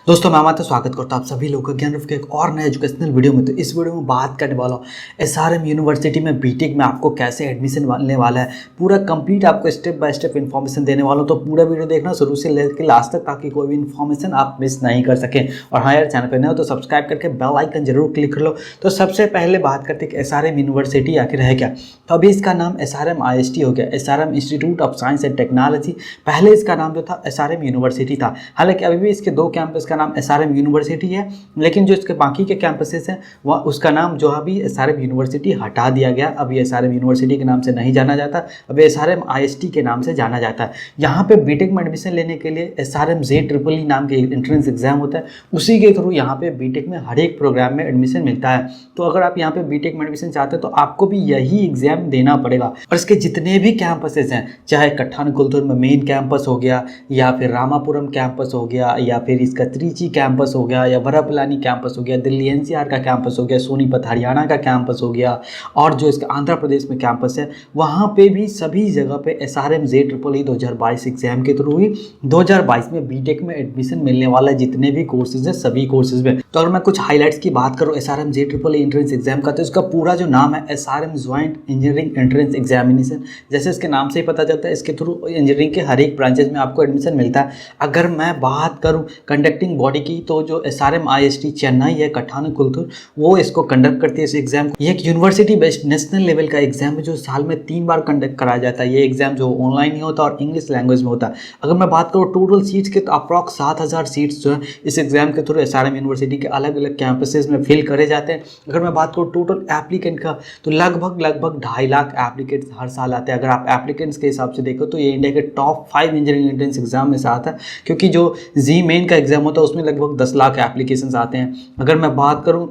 दोस्तों मैं तो स्वागत करता हूँ आप सभी लोगों का ज्ञान के एक और नए एजुकेशनल वीडियो में। तो इस वीडियो में बात करने वाला हूँ एसआरएम यूनिवर्सिटी में बीटेक में आपको कैसे एडमिशन मिलने वाला है। पूरा कंप्लीट आपको स्टेप बाय स्टेप इन्फॉर्मेशन देने वाला हूँ, तो पूरा वीडियो देखना शुरू से लेकर लास्ट तक ताकि कोई भी इन्फॉर्मेशन आप मिस नहीं कर सकें। और हाँ यार, चैनल पर नए हो तो सब्सक्राइब करके बेल आइकन जरूर क्लिक कर लो। तो सबसे पहले बात करते हैं कि एसआरएम यूनिवर्सिटी आखिर है क्या। तो अभी इसका नाम एसआरएम आईएसटी हो गया, SRM institute of science and technology. पहले इसका नाम जो था एसआरएम यूनिवर्सिटी था। हालांकि अभी भी इसके दो कैंपस का नाम एसआरएम यूनिवर्सिटी है, लेकिन जो इसके बाकी के कैंपसेस हैं वह उसका नाम जो अभी एसआरएम यूनिवर्सिटी हटा दिया गया। अभी एसआरएम यूनिवर्सिटी के नाम से नहीं जाना जाता, अभी एसआरएम आईएसटी के नाम से जाना जाता है। यहाँ पे बीटेक में एडमिशन लेने के लिए एसआरएम JEEE नाम के एंट्रेंस एग्जाम होता है, उसी के थ्रू यहाँ पे बीटेक में हर एक प्रोग्राम में एडमिशन मिलता है। तो अगर आप यहाँ पे बीटेक में एडमिशन चाहते हैं तो आपको भी यही एग्जाम देना पड़ेगा। और इसके जितने भी कैंपसेस हैं, चाहे कट्ठानकुलतुर में मेन कैंपस हो गया, या फिर रामापुरम कैंपस हो गया, या फिर इसका त्रिची कैंपस हो गया, या वरापलानी कैंपस हो गया, दिल्ली एनसीआर का कैंपस हो गया, सोनीपत हरियाणा का कैंपस हो गया, और जो इसका आंध्र प्रदेश में कैंपस है वहाँ पे भी सभी जगह पे एसआरएम JEEE 2022 एग्जाम के थ्रू ही 2022 में बीटेक में एडमिशन मिलने वाला है। जितने भी कोर्सेज है सभी कोर्सेज में। तो अगर मैं कुछ हाईलाइट्स की बात करूँ एसआरएम JEEE एंट्रेंस एग्जाम का, तो इसका पूरा जो नाम है SRM joint engineering entrance examination. जैसे इसके नाम से ही पता चलता है, इसके थ्रू इंजीनियरिंग के हर एक ब्रांचेज में आपको एडमिशन मिलता है। अगर मैं बात करूँ कंडक्टिंग बॉडी की, तो जो एसआरएम आईएसटी चेन्नई है कट्ठानकुलतुर, वो इसको कंडक्ट करती है इस एग्जाम को। ये एक यूनिवर्सिटी बेस्ड नेशनल लेवल का एग्जाम है जो साल में 3 बार कंडक्ट कराया जाता है। ये एग्जाम जो ऑनलाइन ही होता है और इंग्लिश लैंग्वेज में होता है। अगर मैं बात करूँ टोटल सीट्स के, तो अप्रॉक्स 7000 सीट्स जो है इस एग्जाम के थ्रू एसआरएम यूनिवर्सिटी के अलग अलग कैंपसेस में फिल करे जाते हैं। अगर मैं बात करूँ टोटल एप्लीकेंट का, तो लगभग 2.5 लाख एप्लीकेंट्स हर साल आते हैं। अगर आप एप्लीकेंट्स के हिसाब से देखो तो ये इंडिया के टॉप 5 इंजीनियरिंग एंट्रेंस एग्जाम में से आता है, क्योंकि जो जी मेन का एग्जाम होता है उसमें लगभग 10 लाख एप्लीकेशंस आते हैं। अगर मैं बात करूं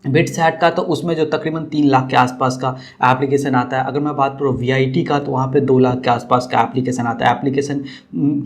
बिटसैट का, तो उसमें जो तकरीबन 3 लाख के आसपास का एप्लीकेशन आता है। अगर मैं बात करूँ वीआईटी का, तो वहाँ पे 2 लाख के आसपास का एप्लीकेशन आता है। एप्लीकेशन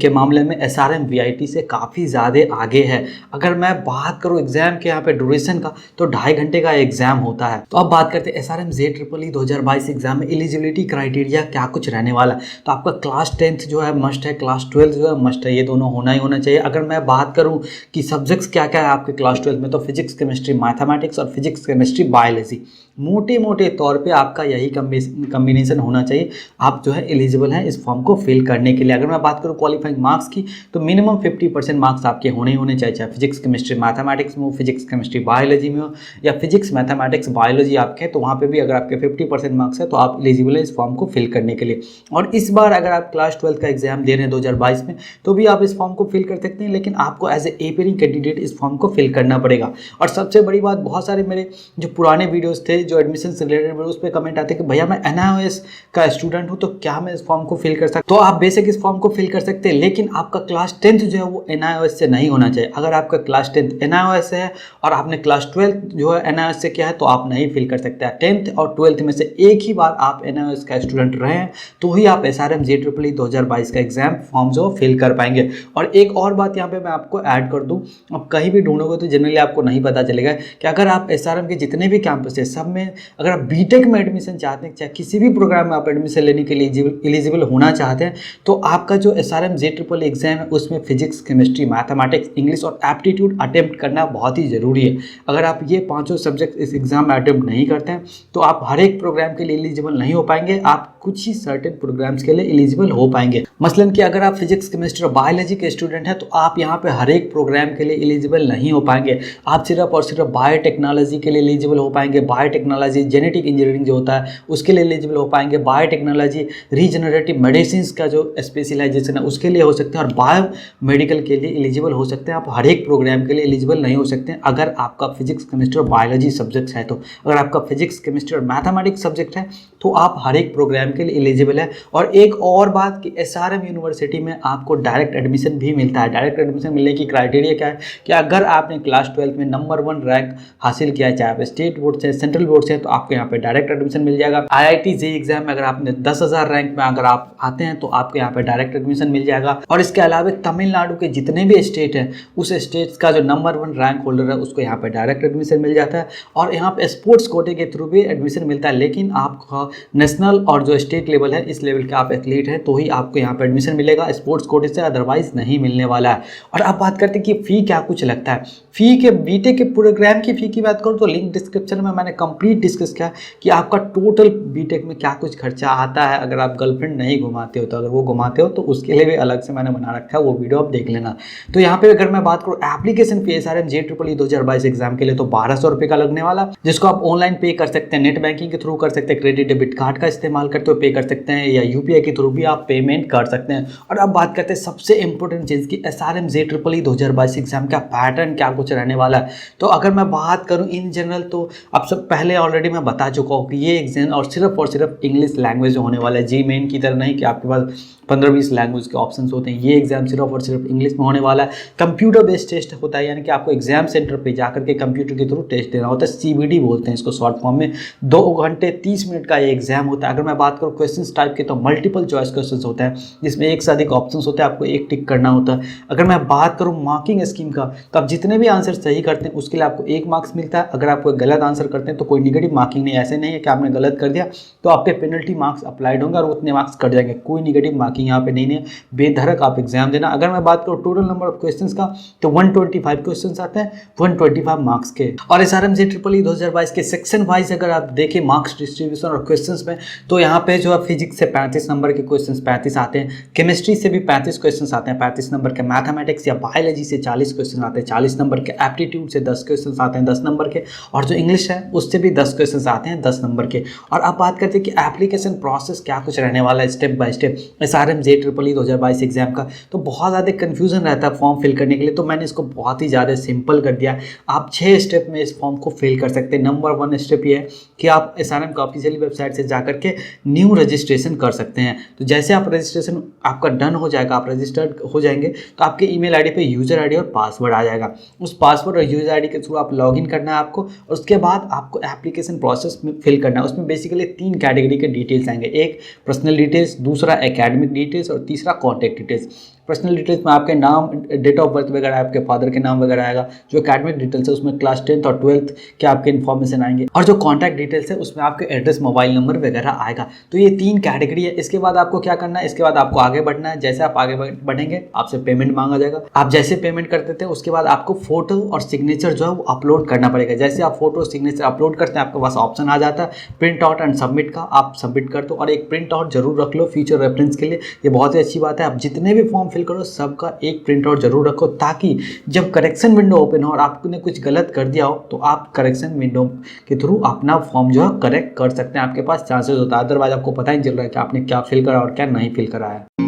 के मामले में एसआरएम वीआईटी से काफ़ी ज़्यादा आगे है। अगर मैं बात करूँ एग्जाम के यहाँ पे ड्यूरेशन का, तो 2.5 घंटे का एग्जाम होता है। तो अब बात करते हैं एसआरएम JEEE 2022 एग्जाम में एलिजिबिलिटी क्राइटेरिया क्या कुछ रहने वाला है। तो आपका क्लास 10th जो है मस्ट है, क्लास 12 जो है मस्ट है, ये दोनों होना ही होना चाहिए। अगर मैं बात करूँ कि सब्जेक्ट्स क्या क्या है आपके क्लास 12 में, तो फिजिक्स केमिस्ट्री मैथमेटिक्स और फिजिक्स केमिस्ट्री बायोलॉजी, मोटे तौर पे आपका यही कम्बिनेशन होना चाहिए। आप जो है एलिजिबल हैं इस फॉर्म को फिल करने के लिए। अगर मैं बात करूँ क्वालिफाइंग मार्क्स की, तो मिनिमम 50% मार्क्स आपके होने ही होने चाहिए, चाहे फिजिक्स केमिस्ट्री मैथमेटिक्स में हो, फिजिक्स केमिस्ट्री बायोलॉजी में हो, या फिजिक्स मैथमेटिक्स बायोलॉजी आपके, तो वहाँ पे भी अगर आपके 50% मार्क्स है तो आप एलिजिबल है इस फॉर्म को फिल करने के लिए। और इस बार अगर आप क्लास 12 का एग्जाम दे रहे हैं 2022 में, तो भी आप इस फॉर्म को फिल कर सकते हैं, लेकिन आपको एज ए अपेयरिंग कैंडिडेट इस फॉर्म को फिल करना पड़ेगा। और सबसे बड़ी बात, बहुत सारे मेरे जो पुराने वीडियोस थे जो एडमिशन से रिलेटेड, उस पर कमेंट आते कि भैया मैं NIOS का स्टूडेंट हूं, तो क्या मैं इस फॉर्म को फिल कर सकता हूं। तो आप बेशक इस फॉर्म को फिल कर सकते हैं, लेकिन आपका क्लास 10th जो है वो NIOS से नहीं होना चाहिए। अगर आपका क्लास 10th NIOS है और आपने क्लास 12 जो है NIOS से किया है, तो आप नहीं फिल कर सकते हैं। 10th और 12th में से एक ही बार आप NIOS का स्टूडेंट रहे हैं, तो ही आप एसआरएम JEEE 2022 का एग्जाम फॉर्म जो फिल कर पाएंगे। और एक और बात यहाँ पे मैं आपको ऐड कर दूँ, अब कहीं भी ढूंढोगे तो जनरली आपको नहीं पता चलेगा कि अगर आप एसआरएम के जितने भी कैंपस है सब में अगर आप बीटेक में एडमिशन चाहते हैं, चाहे किसी भी प्रोग्राम में आप एडमिशन लेने के लिए एलिजिबल होना चाहते हैं, तो आपका जो एसआरएम JEEE एग्जाम है उसमें फिजिक्स केमिस्ट्री मैथमेटिक्स इंग्लिश और एप्टीट्यूड अटेम्प्ट करना बहुत ही ज़रूरी है। अगर आप ये पांचों सब्जेक्ट इस एग्जाम में अटेम्प्ट नहीं करते हैं, तो आप हर एक प्रोग्राम के लिए एलिजिबल नहीं हो पाएंगे। आप कुछ ही सर्टेन प्रोग्राम्स के लिए एलिजिबल हो पाएंगे। मसलन कि अगर आप फिजिक्स केमिस्ट्री और बायोलॉजी के स्टूडेंट हैं, तो आप यहाँ पे हर एक प्रोग्राम के लिए एलिजिबल नहीं हो पाएंगे। आप सिर्फ और सिर्फ बायोटेक्नोलॉजी के लिए एलिजिबल हो पाएंगे, बायोटेक्नोलॉजी जेनेटिक इंजीनियरिंग जो होता है उसके लिए एलिजिबल हो पाएंगे, बायोटेक्नोलॉजी रीजनरेटिव मेडिसिन का जो स्पेशलाइजेशन है उसके लिए हो सकते हैं, और बायो मेडिकल के लिए एलिजिबल हो सकते हैं। आप हर एक प्रोग्राम के लिए एलिजिबल नहीं हो सकते हैं अगर आपका फिजिक्स केमिस्ट्री और बायोलॉजी सब्जेक्ट है। तो अगर आपका फिजिक्स केमिस्ट्री और मैथमेटिक्स सब्जेक्ट है तो आप हर एक प्रोग्राम के लिए एलिजिबल है। और एक और बात कि एसआरएम यूनिवर्सिटी में आपको डायरेक्ट एडमिशन भी मिलता है। डायरेक्ट एडमिशन मिलने की क्राइटेरिया क्या है कि अगर आपने क्लास 12 में नंबर 1 रैंक हासिल किया है, चाहे आप स्टेट बोर्ड से सेंट्रल बोर्ड से, तो आपको यहाँ पे डायरेक्ट एडमिशन मिल जाएगा। IIT JEE एग्जाम में अगर आपने 10,000 रैंक में अगर आप आते हैं तो आपको यहाँ पे डायरेक्ट एडमिशन मिल जाएगा। और इसके अलावा तमिलनाडु के जितने भी स्टेट हैं उस स्टेट्स का जो नंबर 1 रैंक होल्डर है उसको यहाँ पे डायरेक्ट एडमिशन मिल जाता है। और यहाँ पे स्पोर्ट्स कोटे के थ्रू भी एडमिशन मिलता है, लेकिन आपका नेशनल और जो स्टेट लेवल है, इस लेवल के आप एथलीट हैं तो ही आपको यहाँ पे एडमिशन मिलेगा स्पोर्ट्स कोटे से, अदरवाइज नहीं मिलने वाला है। और अब बात करते हैं कि फ़ी क्या कुछ लगता है। फ़ी के बीटेक के प्रोग्राम की फ़ी की बात करूँ तो लिंक डिस्क्रिप्शन में मैंने कंप्लीट डिस्कस किया कि आपका टोटल बीटेक में क्या कुछ खर्चा आता है। अगर आप गर्लफ्रेंड नहीं घुमाते हो तो, अगर वो घुमाते हो तो उसके लिए भी अलग से मैंने बना रखा है, वो वीडियो आप देख लेना। तो यहाँ पे अगर मैं बात करूँ application fee SRM JEEE 2022 exam के लिए तो 1200 रुपये का लगने वाला, जिसको आप ऑनलाइन पे कर सकते हैं, नेट बैंकिंग के थ्रू कर सकते हैं, क्रेडिट डेबिट कार्ड का इस्तेमाल करते हुए पे कर सकते हैं, या UPI के थ्रू भी आप पेमेंट कर सकते हैं। और अब बात करते हैं सबसे इंपॉर्टेंट चीज़ की SRM JEEE 2022 एग्जाम का पैटर्न क्या कुछ रहने वाला है। तो अगर मैं बात करूं इन जनरल तो आप सब पहले ऑलरेडी मैं बता चुका हूं कि ये एग्जाम और सिर्फ इंग्लिश लैंग्वेज होने वाला है। जी मेन की तरह नहीं कि आपके पास 15-20 लैंग्वेज के ऑप्शंस होते हैं। ये एग्जाम सिर्फ इंग्लिश में होने वाला है। कंप्यूटर बेस्ड टेस्ट होता है, यानी कि आपको एग्जाम सेंटर पे जाकर के कंप्यूटर के थ्रू टेस्ट देना होता है। CBT बोलते हैं इसको शॉर्ट फॉर्म में। 2 घंटे 30 मिनट का ये एग्जाम होता है। अगर मैं बात करूँ क्वेश्चन टाइप के तो मल्टीपल चॉइस क्वेश्चन होते हैं, जिसमें एक से अधिक ऑप्शन होते हैं, आपको एक टिक करना होता है। अगर मैं बात करूँ मार्किंग स्कीम का तो आप जितने भी आंसर सही करते हैं उसके लिए आपको 1 मार्क्स मिलता है। अगर आप कोई गलत आंसर करते हैं तो कोई निगेटिव मार्किंग नहीं, ऐसे नहीं है कि आपने गलत कर दिया तो आप पे पेनल्टी मार्क्स अप्लाइड होंगे और उतने मार्क्स कट जाएंगे। कोई निगेटिव मार्किंग यहाँ पे नहीं है, बेधड़क आप एग्जाम देना। अगर मैं बात करूँ टोटल नंबर ऑफ क्वेश्चंस का तो 125 क्वेश्चंस आते हैं 125 मार्क्स के। और SRM JEEE 2022 के सेक्शन वाइज अगर आप देखें मार्क्स डिस्ट्रीब्यूशन और क्वेश्चंस में तो यहाँ पे जो है फिजिक्स से 35 नंबर के क्वेश्चंस 35 आते हैं, केमिस्ट्री से भी 35 क्वेश्चंस आते हैं 35 नंबर के, मैथमेटिक्स या बायोलॉजी से 40 क्वेश्चन आते हैं 40 नंबर के, एप्टीट्यूड से 10 क्वेश्चन आते हैं 10 नंबर के, और जो इंग्लिश है उससे भी 10 क्वेश्चन आते हैं 10 नंबर के। और अब बात करते हैं कि एप्लीकेशन प्रोसेस क्या कुछ रहने वाला है step by step SRM JEEE 2022 exam का। तो बहुत ज़्यादा कन्फ्यूजन रहता है फॉर्म फिल करने के लिए, तो मैंने इसको बहुत ही ज़्यादा सिंपल कर दिया। आप 6 स्टेप में इस फॉर्म को फिल कर सकते हैं। नंबर 1 स्टेप ये है कि आप SRM का ऑफिशियली वेबसाइट से जाकर के न्यू रजिस्ट्रेशन कर सकते हैं। तो जैसे आप रजिस्ट्रेशन आपका डन हो जाएगा, आप रजिस्टर्ड हो जाएंगे तो आपके ईमेल आईडी पे यूज़र आईडी और पासवर्ड आ जाएगा। उस पासवर्ड और यूज़र आईडी के थ्रू आप लॉगिन करना है आपको, और उसके बाद आपको एप्लीकेशन प्रोसेस में फिल करना है। उसमें बेसिकली 3 कैटेगरी के डिटेल्स आएंगे, एक पर्सनल डिटेल्स, दूसरा एकेडमिक डिटेल्स और तीसरा कॉन्टैक्ट डिटेल्स। पर्सनल डिटेल्स में आपके नाम, डेट ऑफ बर्थ वगैरह, आपके फादर के नाम वगैरह आएगा। जो एकेडमिक डिटेल्स है उसमें क्लास 10th और 12th के आपके इन्फॉर्मेशन आएंगे, और जो कॉन्टैक्ट डिटेल्स है उसमें आपके एड्रेस, मोबाइल नंबर वगैरह आएगा। तो ये 3 कैटेगरी है। इसके बाद आपको क्या करना है, इसके बाद आपको आगे बढ़ना है। जैसे आप आगे बढ़ेंगे आपसे पेमेंट मांगा जाएगा। आप जैसे पेमेंट कर देते हैं उसके बाद आपको फोटो और सिग्नेचर जो है वो अपलोड करना पड़ेगा। जैसे आप फोटो और सिग्नेचर अपलोड करते हैं आपके पास ऑप्शन आ जाता है प्रिंट आउट एंड सबमिट का, आप सबमिट कर दो। और एक प्रिंट आउट जरूर रख लो फ्यूचर रेफरेंस के लिए, ये बहुत ही अच्छी बात है। आप जितने भी फॉर्म फिल करो सबका एक प्रिंट आउट जरूर रखो, ताकि जब करेक्शन विंडो ओपन हो और आपने कुछ गलत कर दिया हो तो आप करेक्शन विंडो के थ्रू अपना फॉर्म जो है करेक्ट कर सकते हैं। आपके पास चांसेस होता है, अदरवाइज आपको पता ही नहीं चल रहा है कि आपने क्या फिल करा और क्या नहीं फिल करा है।